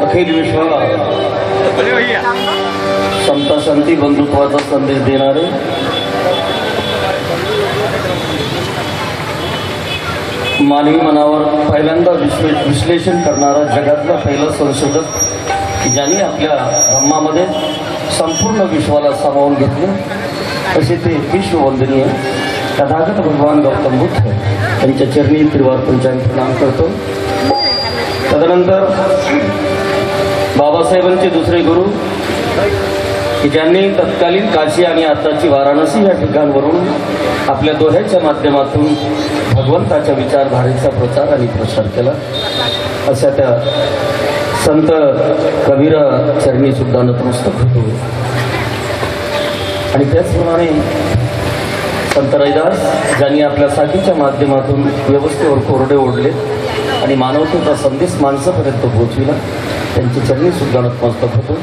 अखिल विश्व समता शांती बंधुत्वाचा संदेश देणारे मानवी मनावर पहिल्यांदा विश्लेषण करणारा जगातला पहिला संशोधक ज्यांनी आपल्या धम्मामध्ये संपूर्ण विश्वाला सामावून घेतले असे ते विश्ववंदनीय तथागत भगवान गौतम बुद्ध यांच्या चरणी त्रिवार पंचांग प्रणाम करतो। तदनंतर बाबासाहेबांचे दुसरे गुरु की ज्यांनी तत्कालीन काशी आणि आताची वाराणसी या ठिकाणवरून आपल्या दोह्याच्या माध्यमातून भगवंताच्या विचारधारेचा प्रचार आणि प्रसार केला अशा त्या संत कबीर चरणी सुद्धा नतमस्तक होतो। आणि त्याचप्रमाणे संत रैदास ज्यांनी आपल्या साखीच्या माध्यमातून व्यवस्थेवर कोरडे ओढले आणि मानवतेचा संदेश माणसापर्यंत पोहोचविला त्यांची चरणी सुद्धा नतमस्तक होतो।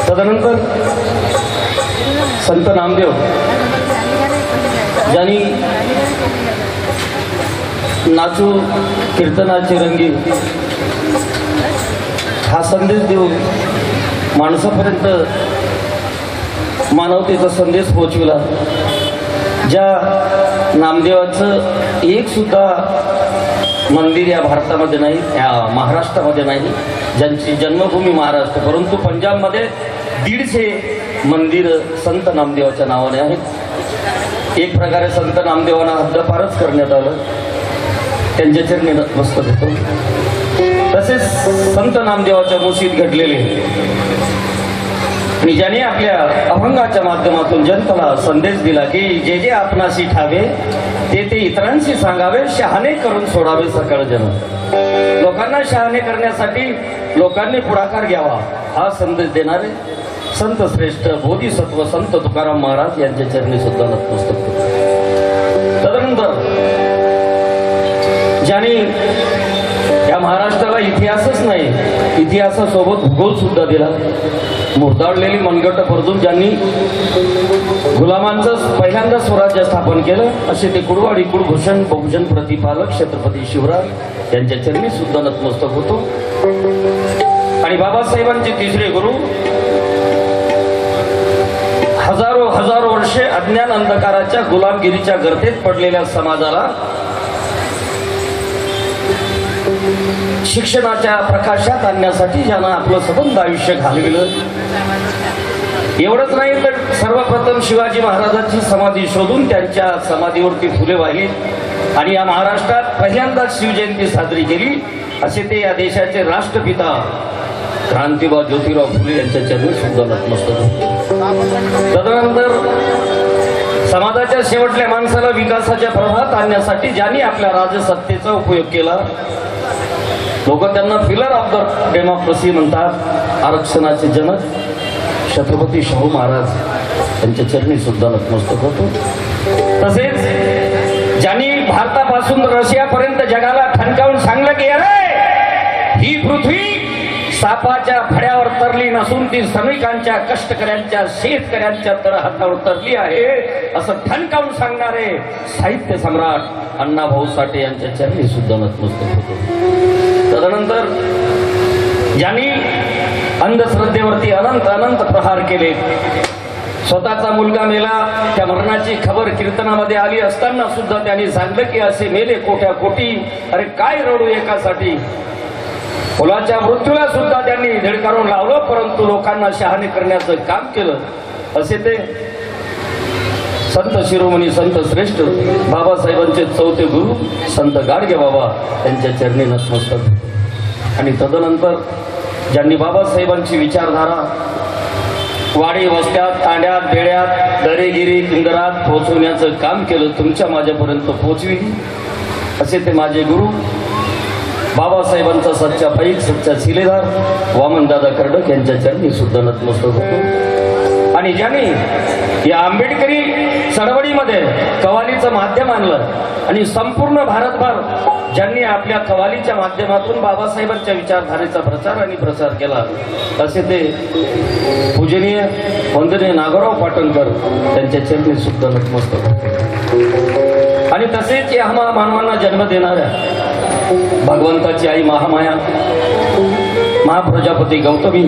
तदनंतर संत नामदेव ज्यांनी नाचू कीर्तनाची रंगी हा संदेश देऊन माणसापर्यंत मानवतेचा संदेश पोहोचविला। ज्या नामदेवाचं एक सुद्धा मंदिर या भारतामध्ये नाही, या महाराष्ट्रामध्ये नाही, ज्यांची जन्मभूमी महाराष्ट्र, परंतु पंजाबमध्ये 150 मंदिर संत नामदेवाच्या नावाने आहेत। एक प्रकारे संत नामदेवांना हद्दपारच करण्यात आलं, त्यांच्या चरणी नतमस्तक होतो। तसेच संत नामदेवाच्या मुशीत घडलेले आणि ज्याने आपल्या अभंगाच्या माध्यमातून जनतेला संदेश दिला की जे जे आपणाशी ठावे ते ते इतरांशी सांगावे, शहाणे करून सोडावे सकळ जन। लोकांना शहाणे करण्यासाठी लोकांनी पुढाकार घ्यावा हा संदेश देणारे संत श्रेष्ठ बोधिसत्व संत तुकाराम महाराज यांच्या चरणी सुद्धा नतमस्तक होतो। तदनंतर ज्यांनी या महाराष्ट्राला इतिहासच नाही, इतिहासासोबत भूगोल सुद्धा दिला, मुरदाळलेली मनगट परतून ज्यांनी गुलामांचं पहिल्यांदा स्वराज्य स्थापन केलं असे ते कुडवाडी कुळभूषण बहुजन प्रतिपालक छत्रपती शिवराज यांच्या चरणी सुद्धा नतमस्तक होतो। आणि बाबासाहेबांचे तिसरे गुरु हजारो वर्षे अज्ञान अंधकाराच्या गुलामगिरीच्या गर्तेत पडलेल्या समाजाला शिक्षणाच्या प्रकाशात आणण्यासाठी ज्यानं आपलं सबंध आयुष्य घालविलं। एवढंच नाही तर सर्वप्रथम शिवाजी महाराजांची समाधी शोधून त्यांच्या समाधीवरती फुले वाहिली आणि या महाराष्ट्रात पहिल्यांदाच शिवजयंती साजरी केली असे ते या देशाचे राष्ट्रपिता क्रांतिबा ज्योतिराव फुले यांच्या चरणी सुद्धा नतमस्तक होतो। तदनंतर समाजाच्या शेवटल्या माणसाला विकासाच्या प्रवाहात आणण्यासाठी ज्यांनी आपल्या राजसत्तेचा उपयोग केला, लोक त्यांना फिलर ऑफ द डेमोक्रेसी म्हणतात, आरक्षणाचे जनक छत्रपती शाहू महाराज यांच्या चरणी सुद्धा नतमस्तक होतो। तसेच ज्यांनी भारतापासून रशियापर्यंत जगाला ठणकावून सांगलं की अरे ही पृथ्वी सापाच्या फड्यावर तरली नसून ती श्रमिकांच्या कष्टकऱ्यांच्या शेतकऱ्यांच्या तळहातावर तरली आहे असं ठणकावून सांगणारे साहित्य सम्राट अण्णाभाऊ साठे यांच्या चरणी सुद्धा नतमस्तक होतो. तदनंतर ज्यांनी अंधश्रद्धेवरती अनंत अनंत प्रहार केले, स्वतःचा मुलगा मेला, त्या मरणाची खबर कीर्तनामध्ये आली असताना सुद्धा त्यांनी सांगितलं की असे मेले कोट्या कोटी, अरे काय रडू एकासाठी. मुलाच्या मृत्यूला सुद्धा त्यांनी धडकारून लावलं, परंतु लोकांना शहाणे करण्याचं काम केलं. असे ते संत शिरोमणी संत श्रेष्ठ बाबासाहेबांचे चौथे गुरु संत गाडगे बाबा त्यांच्या चरणी नतमस्तक. आणि तदनंतर ज्यांनी बाबासाहेबांची विचारधारा वाडी वस्त्यात तांड्यात बेड्यात दरेगिरी इंदरात पोहोचवण्याचं काम केलं, तुमच्या माझ्यापर्यंत पोहोचवी, असे ते माझे गुरु बाबासाहेबांचा सच्चा पाईक सच्चा शिलेदार वामनदादा कर्डक यांच्या चरणी सुद्धा नतमस्तक होतो. आणि ज्यांनी या आंबेडकरी चळवळीमध्ये कवालीचं माध्यम आणलं आणि संपूर्ण भारतभर ज्यांनी आपल्या कवालीच्या माध्यमातून बाबासाहेबांच्या विचारधारेचा प्रचार आणि प्रसार केला, असे ते पूजनीय वंदनीय नागोराव पाटणकर त्यांच्या चरणी सुद्धा नतमस्तक होतो. आणि तसेच या मानवांना जन्म देणाऱ्या भगवंताची आई महामाया महाप्रजापती गौतमी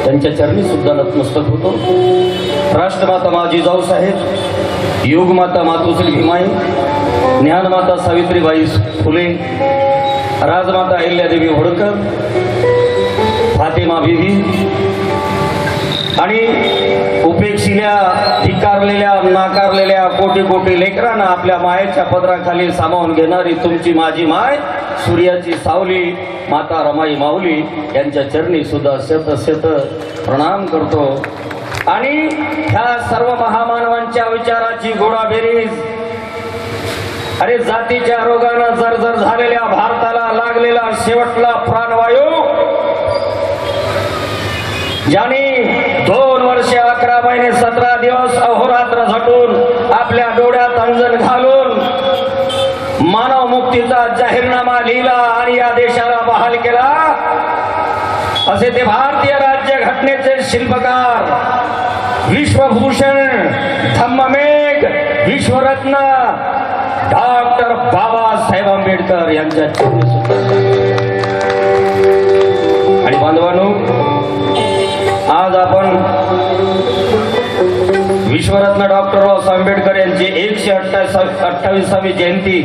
त्यांच्या चरणी सुद्धा नतमस्तक होतो. राष्ट्रमाता मा जिजाऊसाहेब, योगमाता मातोश्री भीमाई, ज्ञानमाता सावित्रीबाई फुले, राजमाता अहिल्यादेवी होळकर, फातेमा बीबी आणि उपेक्षिल्या धिक्कारलेल्या नाकारलेल्या कोटी कोटी लेकरांना आपल्या मायेच्या पदराखाली सामावून घेणारी तुमची माझी माय सूर्याची सावली माता रमाई माऊली यांच्या चरणी सुद्धा शत शत प्रणाम करतो. आणि ह्या सर्व महामानवांच्या विचाराची गोडाबेरीज, अरे जातीच्या रोगानं जर्जर झालेल्या भारताला लागलेला शेवटला प्राणवायू, ज्यांनी 2 वर्षे 11 महिने 17 दिवस अहोरात्र झटून आपल्या डोळ्यात अंजन घालून मानव मुक्तीचा जाहीरनामा लिहिला आणि या देशाला बहाल केला, असे ते भारतीय राज्य घटनेचे शिल्पकार विश्वभूषण धम्ममेघ विश्वरत्न डॉक्टर बाबासाहेब आंबेडकर यांच्या चरणी सुद्धा. आणि बांधवांनो, आज आपण विश्वरत्न डॉक्टर बाबासाहेब आंबेडकर यांची 128वी जयंती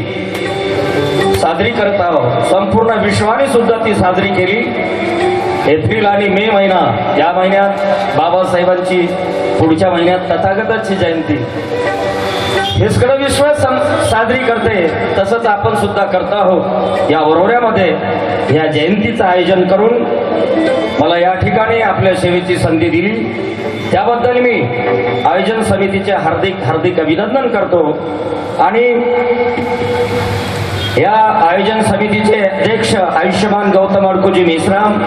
साजरी करत आहोत. संपूर्ण विश्वाने सुद्धा ती साजरी केली. एप्रिल आणि मे महिना या महिन्यात बाबासाहेबांची, पुढच्या महिन्यात तथागताची जयंती, हे सगळं विश्व साजरी करते. तसंच आपण सुद्धा करत आहोत. या वरोऱ्यामध्ये या जयंतीचं आयोजन करून मला या ठिकाणी आपल्या सेवेची संधी दिली, त्याबद्दल मी आयोजन समितीचे हार्दिक हार्दिक अभिनंदन करतो. आणि या आयोजन समितीचे अध्यक्ष आयुष्यमान गौतम अडकोजी मेश्राम,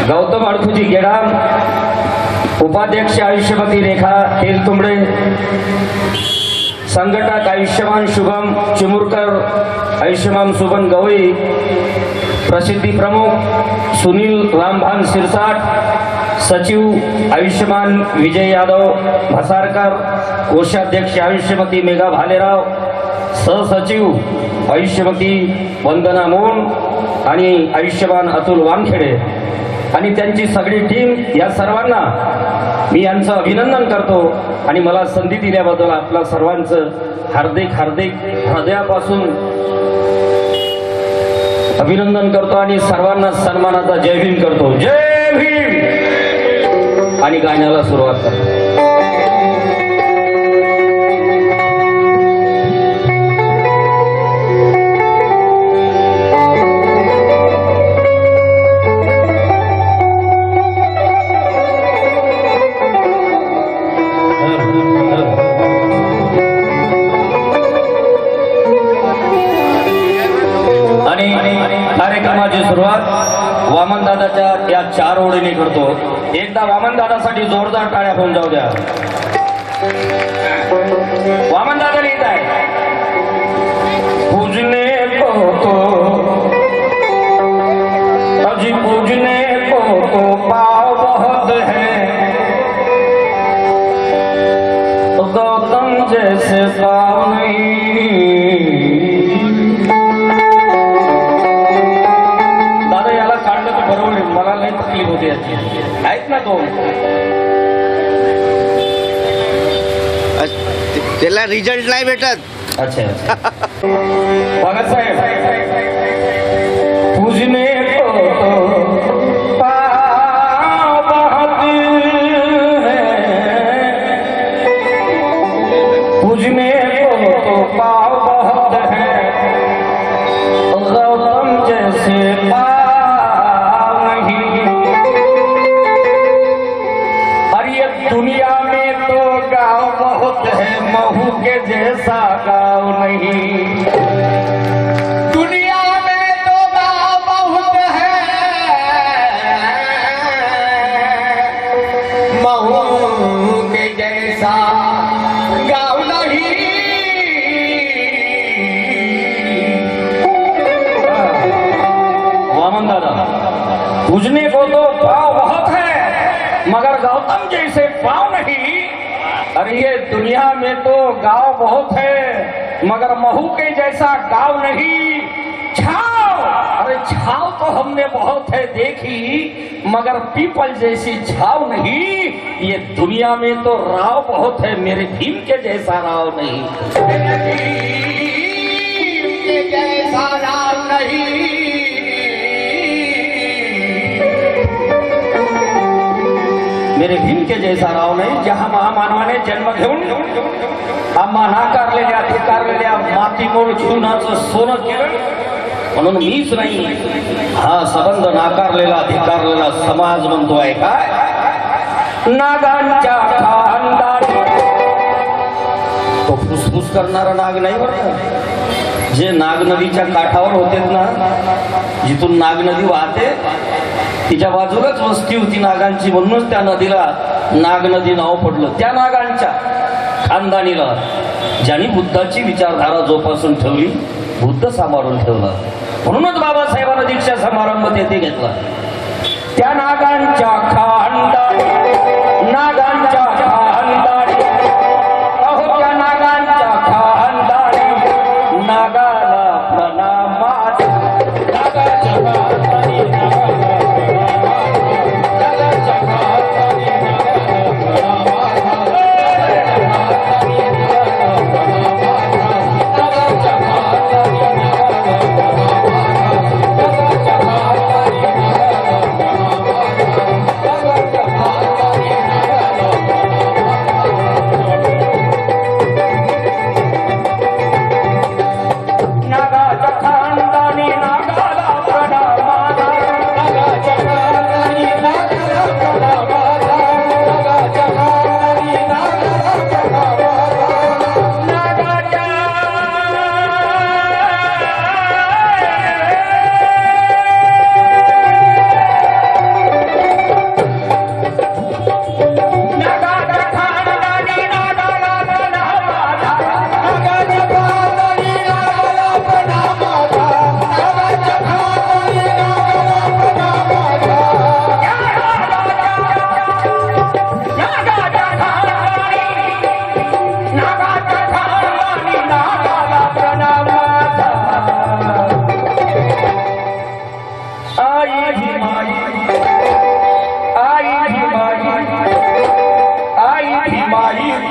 गौतम अडकोजी गेडाम, उपाध्यक्ष आयुष्यमती रेखा तेलतुंबडे, संघटक आयुष्यमान शुभम चिमुरकर, आयुष्यमान सुबन गवई, प्रसिद्धी प्रमुख सुनील रामभान सिरसाट, सचिव आयुष्यमान विजय यादव भसारकर, कोषाध्यक्ष आयुष्यमती मेघा भालेराव, सहसचिव आयुष्यमती वंदना मोन आणि आयुष्यमान अतुल वानखेडे आणि त्यांची सगळी टीम, या सर्वांना मी यांचं अभिनंदन करतो. आणि मला संधी दिल्याबद्दल आपल्या सर्वांचं हार्दिक हार्दिक हृदयापासून अभिनंदन करतो आणि सर्वांना सन्मानाचा जय भीम करतो. जय भीम. आणि गाण्याला सुरुवात करतो. कार्यक्रमाची सुरुवात वामनदादाच्या या 4 ओळीने करतो. एकदा वामनदादासाठी जोरदार टाळ्या होऊन जाऊ द्या. वामनदादा लिहित आहे, पूजने को आहेत ना तो. त्याला रिझल्ट नाही भेटत. अच्छा अच्छा. भगत साहेब, पूजने को पाव बहुत है, पूजने को पाव बहुत है, गौतम जैसे पाव नहीं. और ये दुनिया में तो गाँव बहुत है, महू के जैसा गाँव नहीं. दुनिया में तो गाँव बहुत है, महू के जैसा गाँव नहीं. वामन दादा, पूजने को तो पाव बहुत है मगर गौतम जैसे पाव नहीं. अरे ये दुनिया में तो गांव बहुत है मगर महू के जैसा गांव नहीं. छाव, अरे छाव तो हमने बहुत है देखी मगर पीपल जैसी छाव नहीं. ये दुनिया में तो राव बहुत है, मेरे भीम के जैसा राव नहीं. भीम के जैसा राम नहीं. मेरे भीम के जैसा राव नाही. जहा महामानवाने जन्म घेऊन आम्हा नाकारलेल्या धिकारलेल्या मातीमोल जीवनाचं सोनं केलं म्हणून मीच नाही, हा संबंध नाकारलेला धिकारलेला समाज म्हणतोय काय. नागांच्या खानदानी, तो फुसफुस करणारा नाग नाही बरं. जे नाग नदीच्या काठावर होते ना, जिथून नाग नदी वाहते तिच्या बाजूलाच वस्ती होती नागांची, म्हणूनच त्या नदीला नाग नदी नाव पडलं. त्या नागांच्या खानदानीला ज्यांनी बुद्धाची विचारधारा जोपासून ठेवली, बुद्ध सांभाळून ठेवला, म्हणूनच बाबासाहेबांना दीक्षा समारंभ तेथे घेतला. त्या नागांच्या खानदानी, नागांच्या खानदानी, अहो त्या नागांच्या खानदानी, नागाला प्रणाम. नागाच्या खानदानी,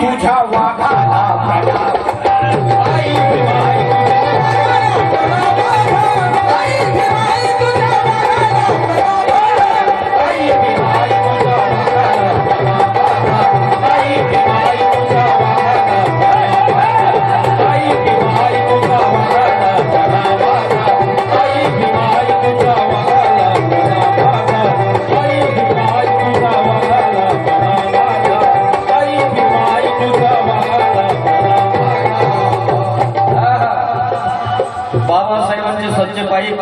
तुझ्या वाघाला बाबासाहेबांचे सच्चे पायी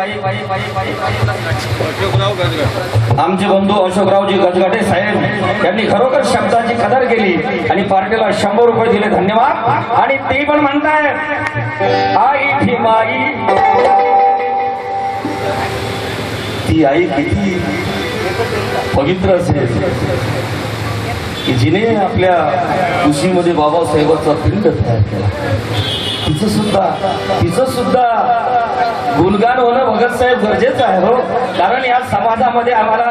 आमचे बंधू अशोकरावजी गजगाटे साहेब यांनी खरोखर शब्दाची कदर केली आणि पार्टीला 100 रुपये दिले. धन्यवाद. आणि ते पण म्हणताय आई भीमाई, ती आई किती पवित्र असेल की जिने आपल्या कुशीमध्ये बाबासाहेबांचा पिंड तयार केला. तिचं सुद्धा गुणगान होणं भगत साहेब गरजेचं आहे हो, कारण या समाजामध्ये आम्हाला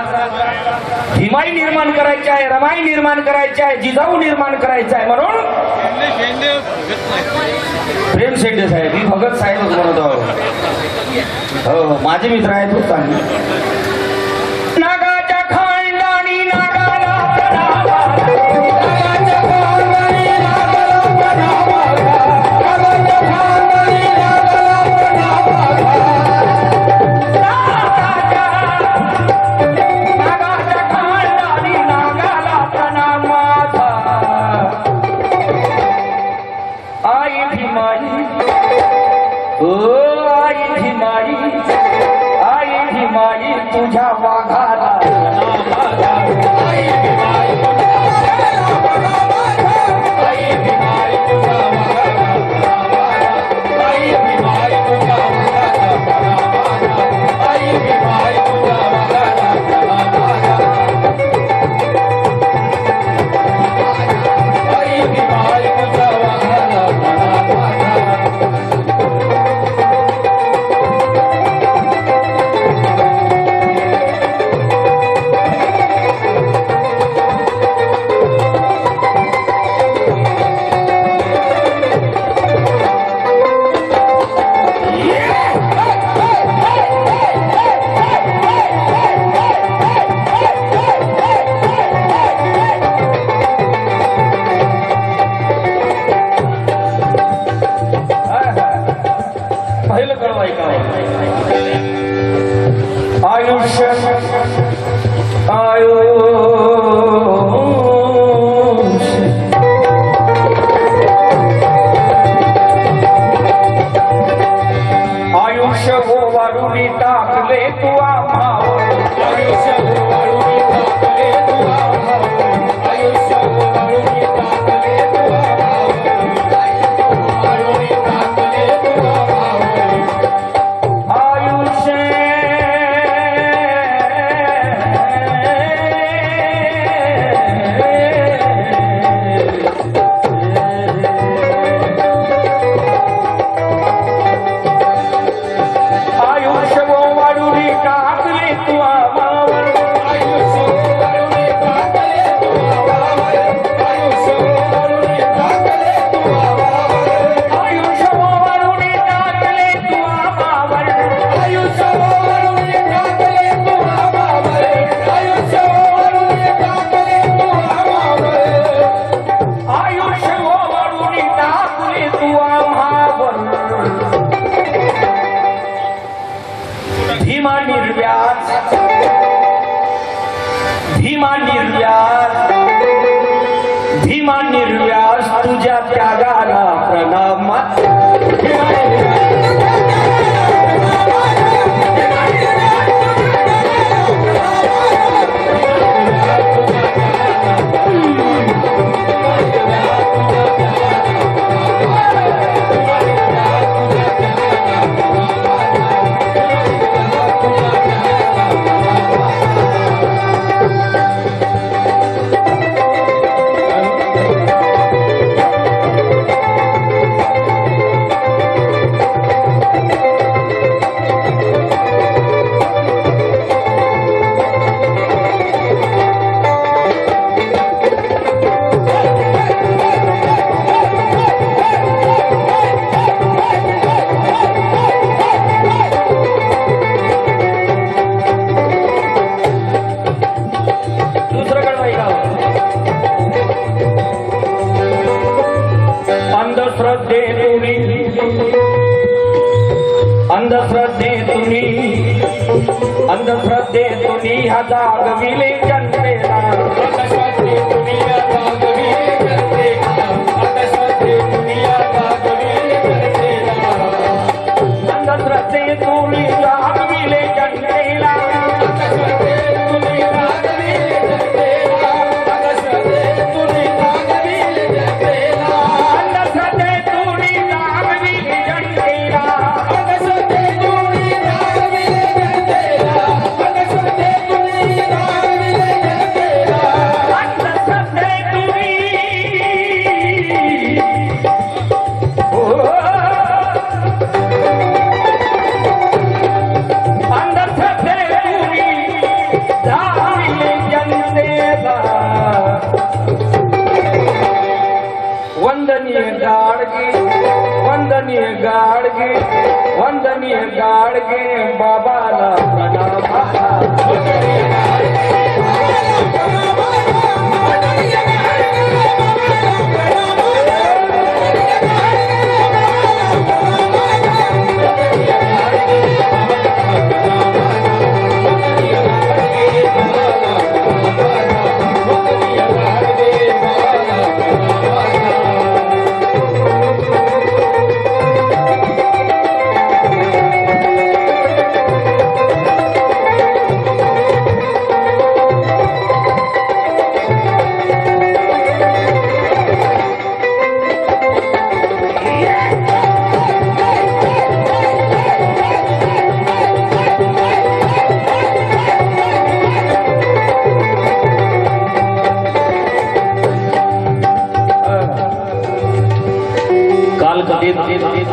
भीमाई निर्माण करायची आहे, रमाई निर्माण करायची आहे, जिजाऊ निर्माण करायचं आहे. म्हणून प्रेम शेंडे साहेब मी भगत साहेबच म्हणत आहो. हो माझे मित्र आहेत खूप चांगले. नागाच्या खानदानी नागाला तुझ्या वाघाला भीमा निर्व्यास तुझ्या त्यागाला प्रणाम. अंधश्रद्धेतुनी हा जागविले जनतेला. अंधश्रद्धेतुनी जागविले जनतेला. अंधश्रद्धेतुनी गाडगे वंदनीय गाडगे बाबाला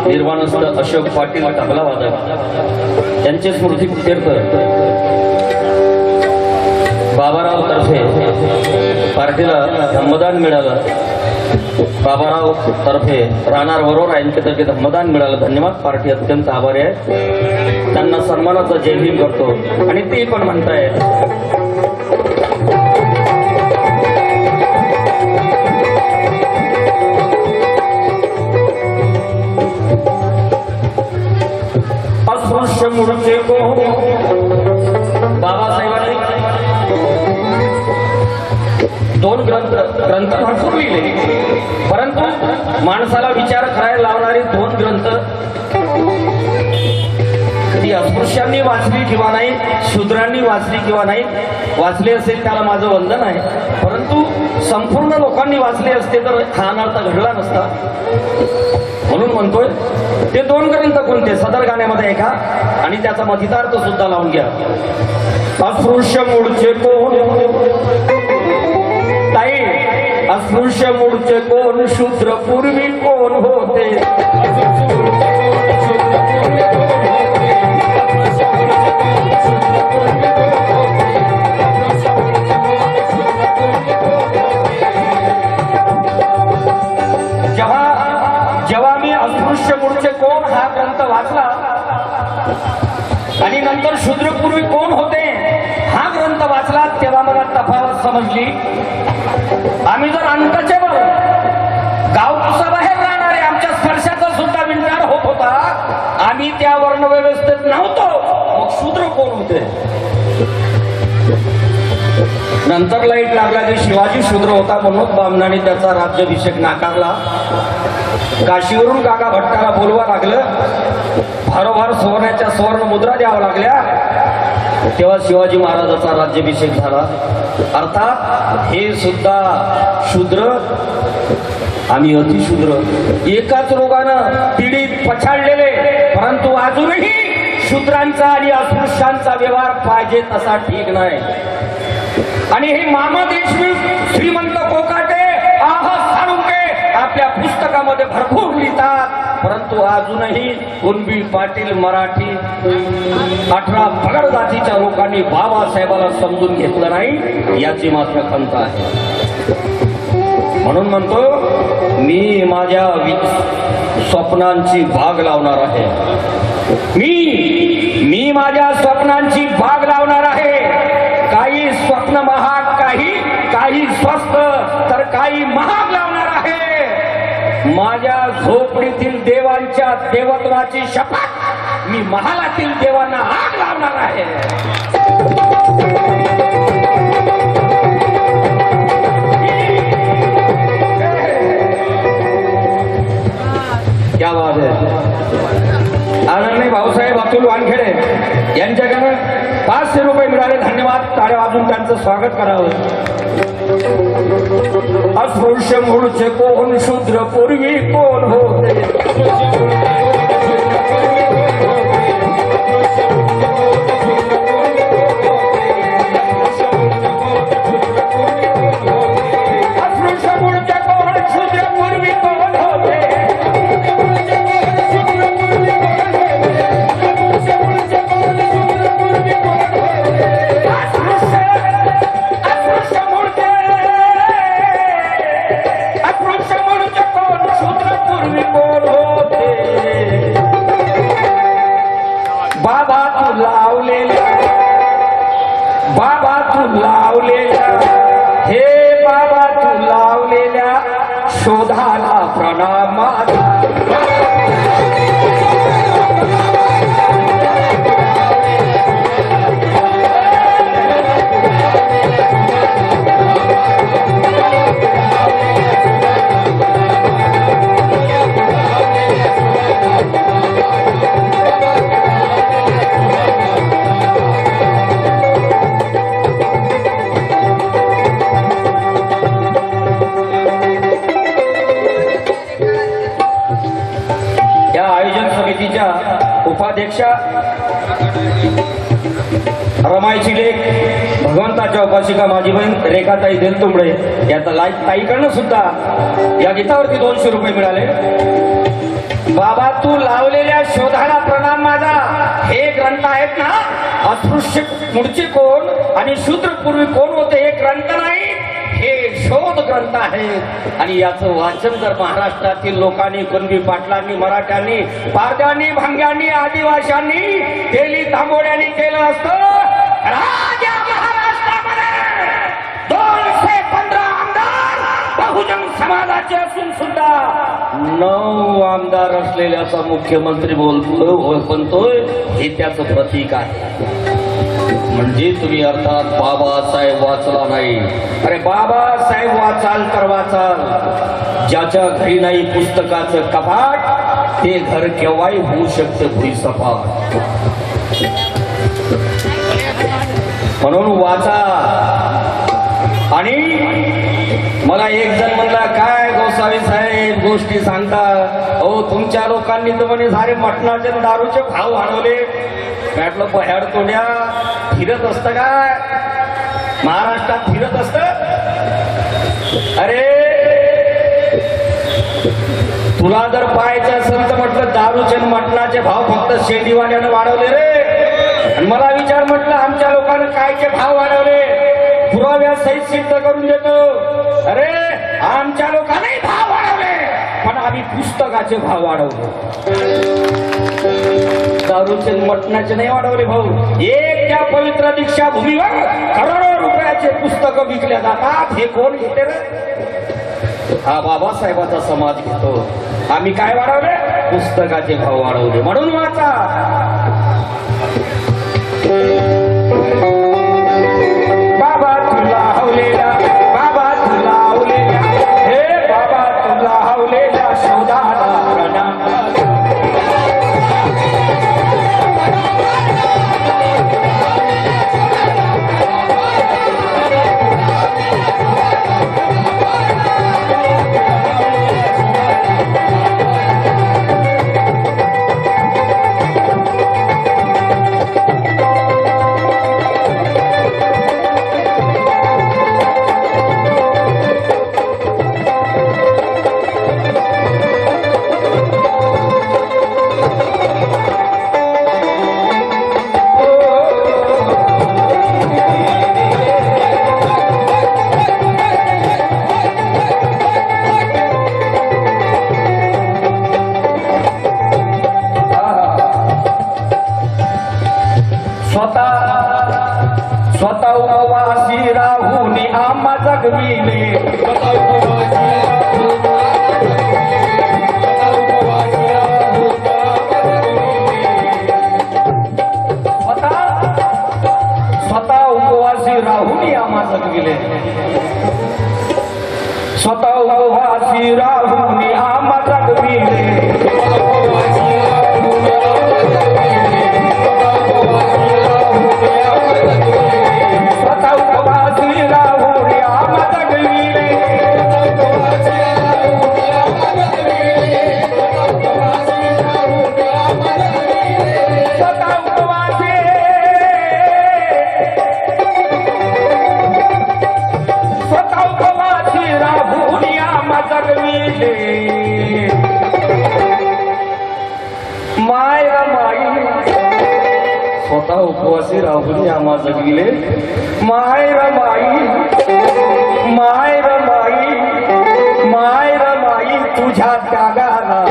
निर्वाणस्थ अशोक पाटील तबला वादक यांचे स्मृती प्रीत्यर्थ बाबाराव तर्फे पार्टीला धम्मदान मिळालं. बाबाराव तर्फे राहणार वरोरा यांच्यातर्फे धम्मदान मिळालं. धन्यवाद. पार्टी अत्यंत आभारी आहे. त्यांना सन्मानाचा जय भीम करतो आणि ते पण म्हणतायत अस्पृश्य मूर्ती को बाबासाहेबांनी दोन ग्रंथ भरपूर लिहिले, परंतु माणसाला विचार करायला लावणारे दोन ग्रंथ ती अस्पृश्यांनी वाचली किंवा नाही, शूद्रांनी वाचली किंवा नाही, वाचले असेल त्याला माझं वंदन आहे, परंतु संपूर्ण लोकांनी वाचले असते तर हा अनर्थ घडला नसता. म्हणून म्हणतोय ते दोन ग्रंथ कोणते सदर गाण्यामध्ये ऐका आणि त्याचा मथितार्थ सुद्धा लावून घ्या. अस्पृश्य मूळचे कोण ताई, अस्पृश्य मूळचे कोण, शूद्र पूर्वी कोण होते. जेव्हा मी अस्पृश्य मूळचे कोण हा ग्रंथ वाचला आणि नंतर शूद्रपूर्वी कोण होते हा ग्रंथ वाचला तेव्हा मला तफावत समजली. आम्ही जर अनटचेबल गावकुसाबाहेर राहणारे आमच्या स्पर्शाचा सुद्धा विचार होत होता, आम्ही त्या वर्ण व्यवस्थेत नव्हतो, मग शूद्र कोण होते. नंतर लाईट लागला की शिवाजी शूद्र होता म्हणून बामणाने त्याचा राज्याभिषेक नाकारला. काशीवरून काका भट्टाला बोलवा लागलं, भारोभार सुवर्णाच्या सुवर्ण मुद्रा द्याव्या लागल्या, तेव्हा शिवाजी महाराजाचा राज्याभिषेक झाला. अर्थात हे सुद्धा शूद्र, आम्ही अतिशूद्र, एकाच रोगानं पीडित पछाडलेले, परंतु अजूनही शूद्रांचा आणि अस्पृश्यांचा व्यवहार पाहिजे तसा ठीक नाही. आणि हे मामा देशमुख, श्रीमंत कोकाटे, साळुंके आपल्या पुस्तकामध्ये भरपूर लिहितात, परंतु अजूनही कुणबी, पाटील, मराठी 18 पगड जातीच्या लोकांनी बाबासाहेबाला समजून घेतलं नाही, याची मात्र खंत आहे. म्हणून म्हणतो मी माझ्या स्वप्नांची बाग लावणार आहे. मी माझ्या स्वप्नांची बाग लावणार आहे. काही स्वप्न महाग, काही स्वस्त, तर काही महाग लावणार आहे. माझ्या झोपडीतील देवांच्या देवत्वाची शपथ, मी महालातील देवांना आग लावणार आहे. क्या बात आहे. आदरणीय भाऊसाहेब अतुल वानखेडे यांच्याकडे 500 रुपये मिळाले. धन्यवाद. टाळ्या वाजून त्यांचं स्वागत करावं. अस्पृश्य मूळचे कोण, शूद्र पूर्वी कोण होते. अस्पृश्य मूळचे कोण, शूद्र पूर्वी कोण होते. अस्पृश्य मूळचे कोण, शूद्र पूर्वी लावलेल्या हे बाबा तू लावलेल्या शोधाला प्रणाम माझा. या आयोजन समितीच्या उपाध्यक्षा रमाईची लेख भगवंताच्या उपासिका माझी बहीण रेखाताई देलतुंबडे याचा लाईक ताईकडनं सुद्धा या गीतावरती 200 रुपये मिळाले. बाबा तू लावलेल्या शोधाला प्रणाम माझा. हे ग्रंथ आहेत ना, अस्पृश्य मूळचे कोण आणि शूद्र पूर्वी कोण होते हे ग्रंथ नाही, हे शोध ग्रंथ आहेत. आणि याचं वाचन जर महाराष्ट्रातील लोकांनी, कुणबी पाटलांनी, मराठ्यांनी, पारध्यांनी, भांग्यांनी, आदिवाशांनी, तेली तांबोड्यांनी केलं असतं, राजा महाराष्ट्रामध्ये 215 आमदार बहुजन समाजाचे असून सुद्धा 9 आमदार असलेल्याचा मुख्यमंत्री म्हणतोय हे त्याचं प्रतीक आहे. म्हणजे तुम्ही अर्थात बाबासाहेब वाचला नाही. अरे बाबासाहेब वाचाल तर वाचाल, ज्याच्या घरी नाही पुस्तकाचं कपाट ते घर केव्हाही होऊ शकतं भुईसपाट. म्हणून वाचा. आणि मला एक जण म्हणला, काय गोसावी साहेब गोष्टी सांगता, हो तुमच्या लोकांनी तर म्हणे सारे मटणाचे दारूचे भाव वाढवले. म्हटलं बह्याड तोंड्या फिरत असतं काय, महाराष्ट्रात फिरत असत. अरे तुला जर पाहायचं असेल तर म्हटलं दारूचे मटणाचे भाव फक्त शेतीवाल्यानं वाढवले रे. आणि मला विचार, म्हटलं आमच्या लोकांना कायचे भाव वाढवले, पुराव्या सहित सिद्ध करून देतो. अरे आमच्या लोकांनाही भाव वाढवले, पण आम्ही पुस्तकाचे भाव वाढवले, दारूचे मटणाचे नाही वाढवले भाऊ. एक त्या पवित्र दीक्षा भूमीवर करोडो रुपयाचे पुस्तक विकल्या जातात. हे कोण घेते रे? हा बाबासाहेबाचा समाज घेतो. आम्ही काय वाढवले? पुस्तकाचे भाव वाढवले. म्हणून वाचा. बाबा तुला हवलेला, बाबा तुला हवलेला, हे बाबा तुला हवलेला शोधाला प्रणाम. स्वतः उपवासी राहून आम्हा जगविले. स्वतः उपवासी राहून आम्हा जगविले. स्वतः उपवासी राहून आम्हा जगविले. स्वतः उपवासी राहुल आम्हा जगविले. माय रमाई, माय रमाई, माय रमाई तुझ्या त्यागाला.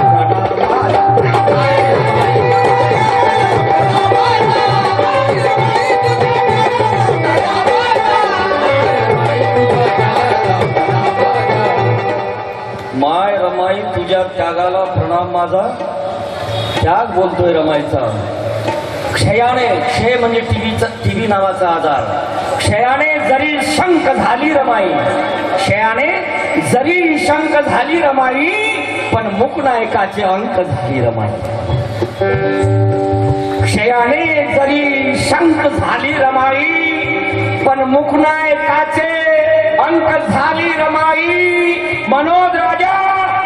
तुझ्या त्यागाला प्रणाम माझा. त्याग बोलतोय रमायचा. क्षयाने, क्षय म्हणजे टीबी नावाचा आजार. क्षयाने जरी शंक झाली रमाई, क्षयाने जरी शंक झाली रमाई, पण मुकनायकाचे अंक झाली रमाई. क्षयाने जरी शंक झाली रमाई, पण मुकनायकाचे अंक झाली रमाई. मनोज राजा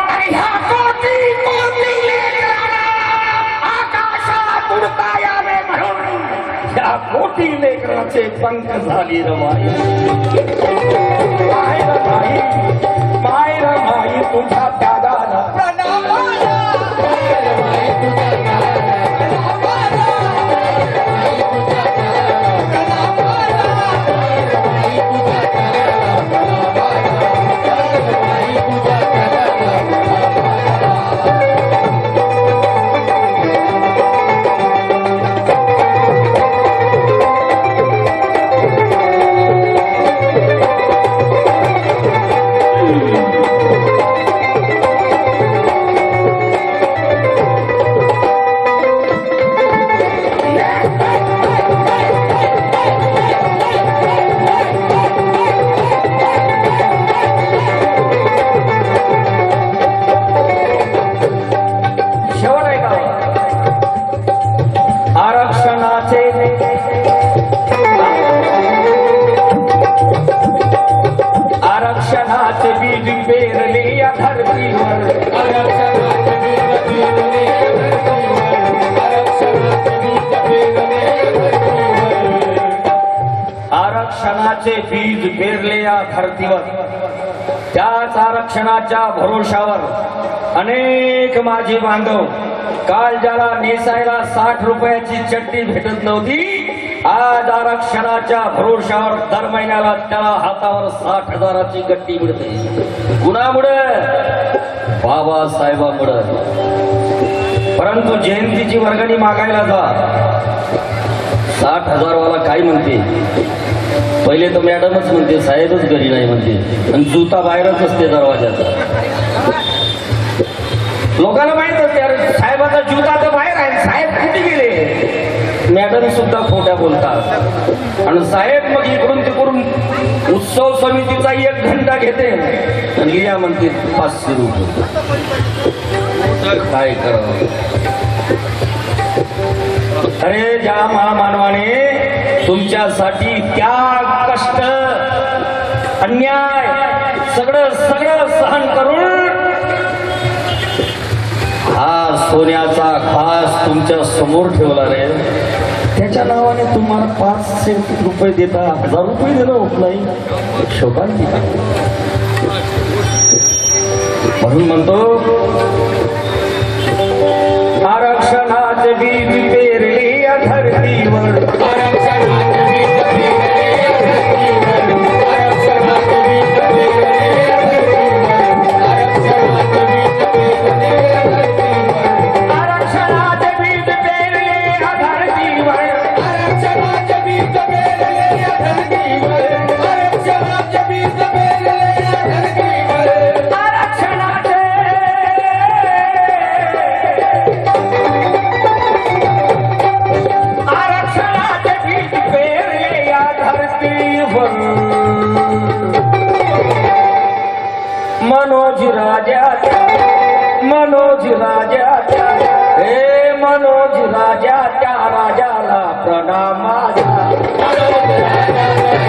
आणि ह्या कोटी कोटी लेकरांना आकाशात उडता यावे म्हणून ह्या कोटी लेकराचे पंख झाली रमाई. माय रमाई, माय रमाई तुझ्या त्यागाला आरक्षणाचे बीज पेरले या धरतीवर. आरक्षणाचे बीज पेरले या धरतीवर. त्याच आरक्षणाच्या भरोशावर अनेक माझे बांधव, काल ज्याला नेसायला 60 रुपयाची चट्टी भेटत नव्हती, आज आरक्षणाच्या भरोशावर दर महिन्याला त्याला हातावर 60,000ची गट्टी मिळते. कुणामुळे? बाबासाहेबांमुळे. परंतु जयंतीची वर्गणी मागायला जा, 60,000 वाला काय म्हणते? पहिले तर मॅडमच म्हणते, साहेबच घरी नाही म्हणते, आणि जुता बाहेरच असते दरवाजाचा. लोकांना माहित असते अरे साहेबाचा जुता तर बाहेर आहे, साहेब कुठे गेले? मॅडम सुद्धा खोट्या बोलतात. आणि साहेब मग इकडून तिकडून उत्सव समितीचा 1 घंटा घेते आणि या म्हणते 500 रुपये. काय करावं? अरे ज्या महामानवाने तुमच्यासाठी त्याग, कष्ट, अन्याय सगळं सहन करून हा सोन्याचा खास तुमच्या समोर ठेवला रे, त्याच्या नावाने तुम्हाला 500 रुपये देता 1000 रुपये देणं होत नाही. शोकांती. म्हणून म्हणतो आरक्षणाचे बीज पेरले या धरतीवर. आरक्षणाचे बीज पेरले या धरतीवर. आरक्षणाचे बीज पेरले या धरतीवर. आरक्षणाचे बीज पेरले या धरतीवर. आरक्षणाचे बीज पेरले या धरतीवर. आरक्षणाचे बीज पेरले या धरतीवर. आरक्षणाचे बीज पेरले या धरतीवर. आरक्षणाचे बीज पेरले या धरतीवर. मनोज राजाच्या, मनोज राजाच्या, हे मनोज राजाच्या राजाला प्रणाम माझा. मनोज राजाच्या